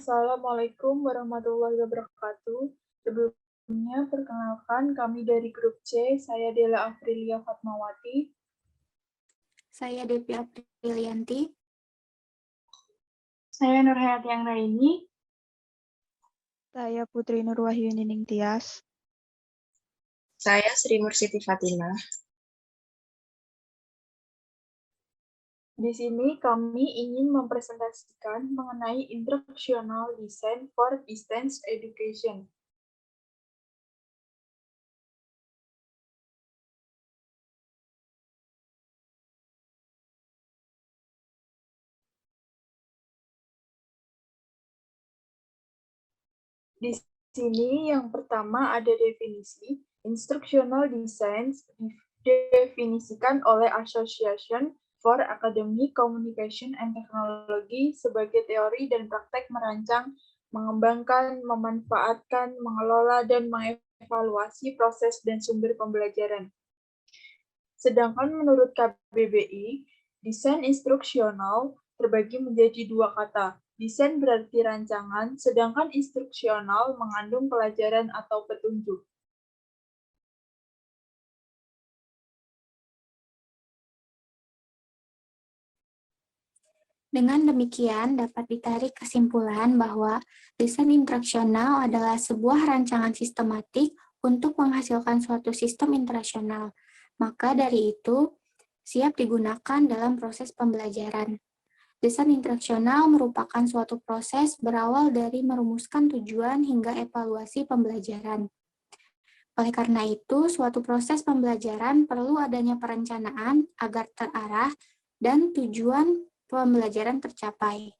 Assalamualaikum warahmatullahi wabarakatuh. Sebelumnya, perkenalkan kami dari grup C, saya Dela Afrilia Fatmawati. Saya Devi Aprilianti. Saya Nurhayati Anggraini. Saya Putri Nurwahyu Nining Tias. Saya Sri Mursiti Fatina. Di sini kami ingin mempresentasikan mengenai Instructional Design for Distance Education. Di sini yang pertama ada definisi. Instructional Design didefinisikan oleh Association for Academic Communication and Technology sebagai teori dan praktek merancang, mengembangkan, memanfaatkan, mengelola, dan mengevaluasi proses dan sumber pembelajaran. Sedangkan menurut KBBI, desain instruksional terbagi menjadi dua kata. Desain berarti rancangan, sedangkan instruksional mengandung pelajaran atau petunjuk. Dengan demikian, dapat ditarik kesimpulan bahwa desain instruksional adalah sebuah rancangan sistematik untuk menghasilkan suatu sistem instruksional. Maka dari itu, siap digunakan dalam proses pembelajaran. Desain instruksional merupakan suatu proses berawal dari merumuskan tujuan hingga evaluasi pembelajaran. Oleh karena itu, suatu proses pembelajaran perlu adanya perencanaan agar terarah dan tujuan pembelajaran tercapai.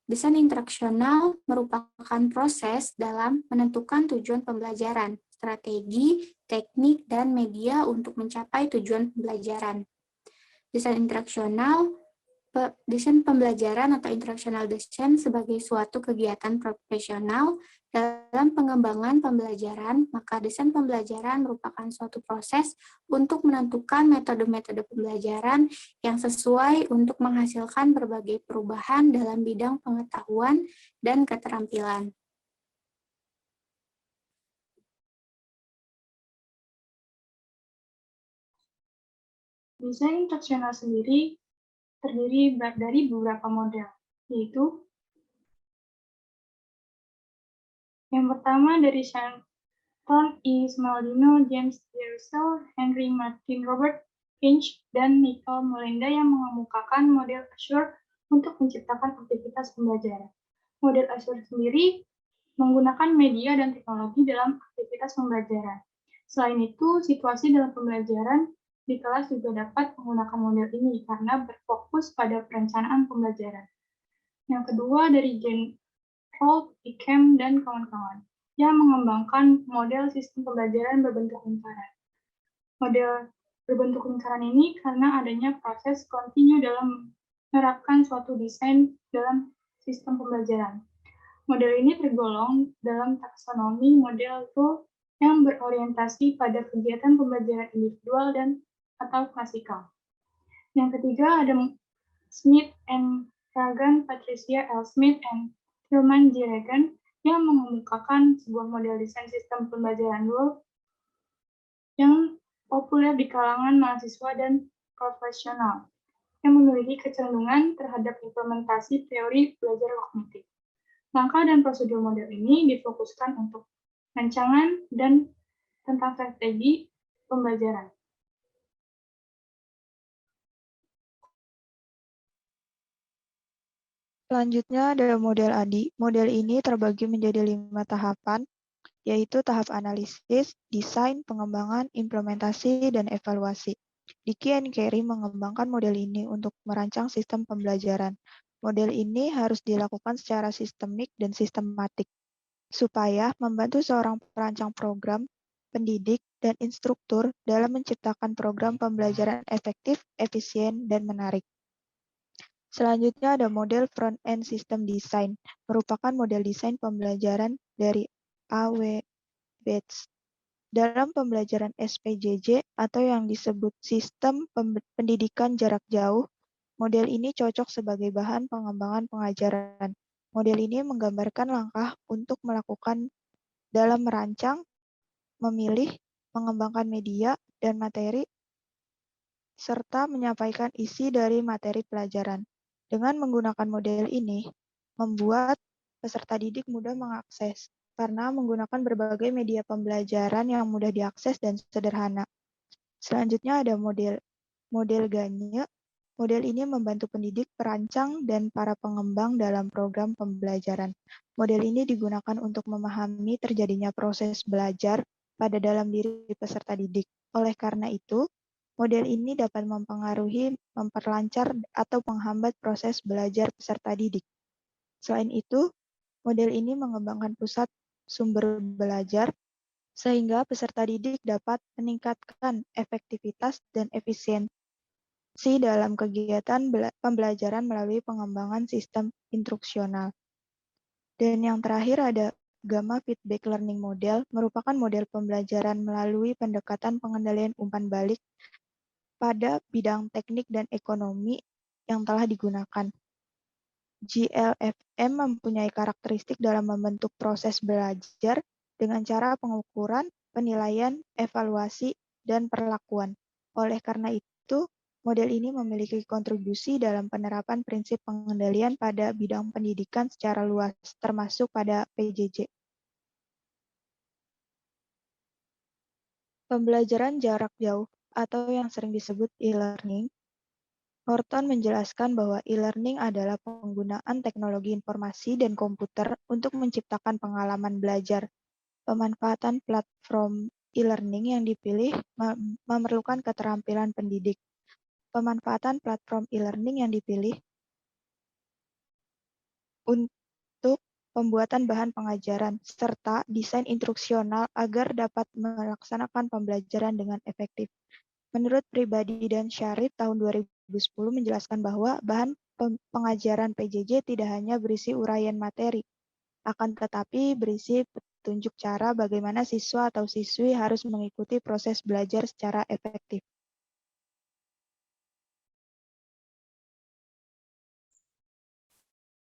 Desain instruksional merupakan proses dalam menentukan tujuan pembelajaran, strategi, teknik, dan media untuk mencapai tujuan pembelajaran. Desain pembelajaran atau instructional design sebagai suatu kegiatan profesional dalam pengembangan pembelajaran, maka desain pembelajaran merupakan suatu proses untuk menentukan metode-metode pembelajaran yang sesuai untuk menghasilkan berbagai perubahan dalam bidang pengetahuan dan keterampilan. Desain instruksional sendiri terdiri dari beberapa model, yaitu yang pertama dari Shanton E. Smaldino, James D. Russell, Henry Martin Robert Finch, dan Michael Molenda yang mengemukakan model Azure untuk menciptakan aktivitas pembelajaran. Model Azure sendiri menggunakan media dan teknologi dalam aktivitas pembelajaran. Selain itu, situasi dalam pembelajaran di kelas juga dapat menggunakan model ini karena berfokus pada perencanaan pembelajaran. Yang kedua dari Holt, Icahn, dan kawan-kawan yang mengembangkan model sistem pembelajaran berbentuk lingkaran. Model berbentuk lingkaran ini karena adanya proses kontinu dalam menerapkan suatu desain dalam sistem pembelajaran. Model ini tergolong dalam taksonomi model rule yang berorientasi pada kegiatan pembelajaran individual dan atau klasikal. Yang ketiga ada Smith and Ragan, Patricia L. Smith, and Tillman J. Ragan yang mengemukakan sebuah model desain sistem pembelajaran rule yang populer di kalangan mahasiswa dan profesional yang memiliki kecenderungan terhadap implementasi teori belajar kognitif. Langkah dan prosedur model ini difokuskan untuk rancangan dan tentang strategi pembelajaran. Selanjutnya ada model ADI. Model ini terbagi menjadi 5 tahapan, yaitu tahap analisis, desain, pengembangan, implementasi, dan evaluasi. Diki and Carey mengembangkan model ini untuk merancang sistem pembelajaran. Model ini harus dilakukan secara sistemik dan sistematik, supaya membantu seorang perancang program, pendidik, dan instruktur dalam menciptakan program pembelajaran efektif, efisien, dan menarik. Selanjutnya ada model front-end system design, merupakan model desain pembelajaran dari A.W. Bates. Dalam pembelajaran SPJJ atau yang disebut sistem pendidikan jarak jauh, model ini cocok sebagai bahan pengembangan pengajaran. Model ini menggambarkan langkah untuk melakukan dalam merancang, memilih, mengembangkan media dan materi, serta menyampaikan isi dari materi pelajaran. Dengan menggunakan model ini, membuat peserta didik mudah mengakses, karena menggunakan berbagai media pembelajaran yang mudah diakses dan sederhana. Selanjutnya ada model Ganye. Model ini membantu pendidik, perancang, dan para pengembang dalam program pembelajaran. Model ini digunakan untuk memahami terjadinya proses belajar pada dalam diri peserta didik. Oleh karena itu, model ini dapat mempengaruhi, memperlancar, atau menghambat proses belajar peserta didik. Selain itu, model ini mengembangkan pusat sumber belajar, sehingga peserta didik dapat meningkatkan efektivitas dan efisiensi dalam kegiatan pembelajaran melalui pengembangan sistem instruksional. Dan yang terakhir ada Gamma Feedback Learning Model, merupakan model pembelajaran melalui pendekatan pengendalian umpan balik pada bidang teknik dan ekonomi yang telah digunakan. GLFM mempunyai karakteristik dalam membentuk proses belajar dengan cara pengukuran, penilaian, evaluasi, dan perlakuan. Oleh karena itu, model ini memiliki kontribusi dalam penerapan prinsip pengendalian pada bidang pendidikan secara luas, termasuk pada PJJ. Pembelajaran jarak jauh atau yang sering disebut e-learning. Norton menjelaskan bahwa e-learning adalah penggunaan teknologi informasi dan komputer untuk menciptakan pengalaman belajar. Pemanfaatan platform e-learning yang dipilih memerlukan keterampilan pendidik. Pemanfaatan platform e-learning yang dipilih untuk pembuatan bahan pengajaran, serta desain instruksional agar dapat melaksanakan pembelajaran dengan efektif. Menurut Pribadi dan Syarif tahun 2010 menjelaskan bahwa bahan pengajaran PJJ tidak hanya berisi uraian materi, akan tetapi berisi petunjuk cara bagaimana siswa atau siswi harus mengikuti proses belajar secara efektif.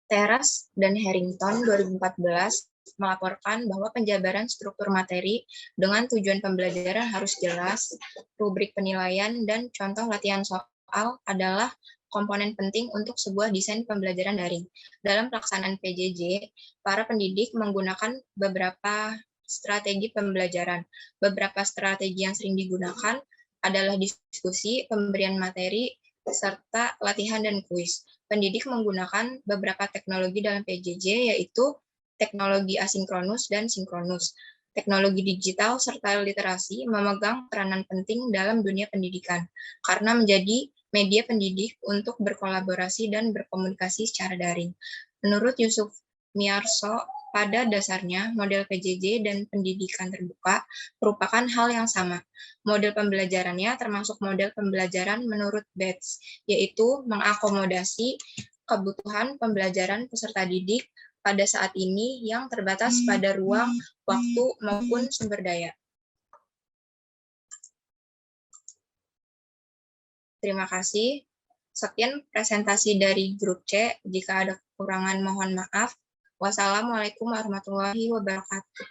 Teras dan Harrington 2014 melaporkan bahwa penjabaran struktur materi dengan tujuan pembelajaran harus jelas, rubrik penilaian, dan contoh latihan soal adalah komponen penting untuk sebuah desain pembelajaran daring. Dalam pelaksanaan PJJ, para pendidik menggunakan beberapa strategi pembelajaran. Beberapa strategi yang sering digunakan adalah diskusi, pemberian materi, serta latihan dan kuis. Pendidik menggunakan beberapa teknologi dalam PJJ, yaitu teknologi asinkronus dan sinkronus. Teknologi digital serta literasi memegang peranan penting dalam dunia pendidikan, karena menjadi media pendidik untuk berkolaborasi dan berkomunikasi secara daring. Menurut Yusuf Miarso, pada dasarnya model PJJ dan pendidikan terbuka merupakan hal yang sama. Model pembelajarannya termasuk model pembelajaran menurut Bates, yaitu mengakomodasi kebutuhan pembelajaran peserta didik pada saat ini yang terbatas pada ruang, waktu, maupun sumber daya. Terima kasih. Sekian presentasi dari grup C. Jika ada kekurangan mohon maaf. Wassalamualaikum warahmatullahi wabarakatuh.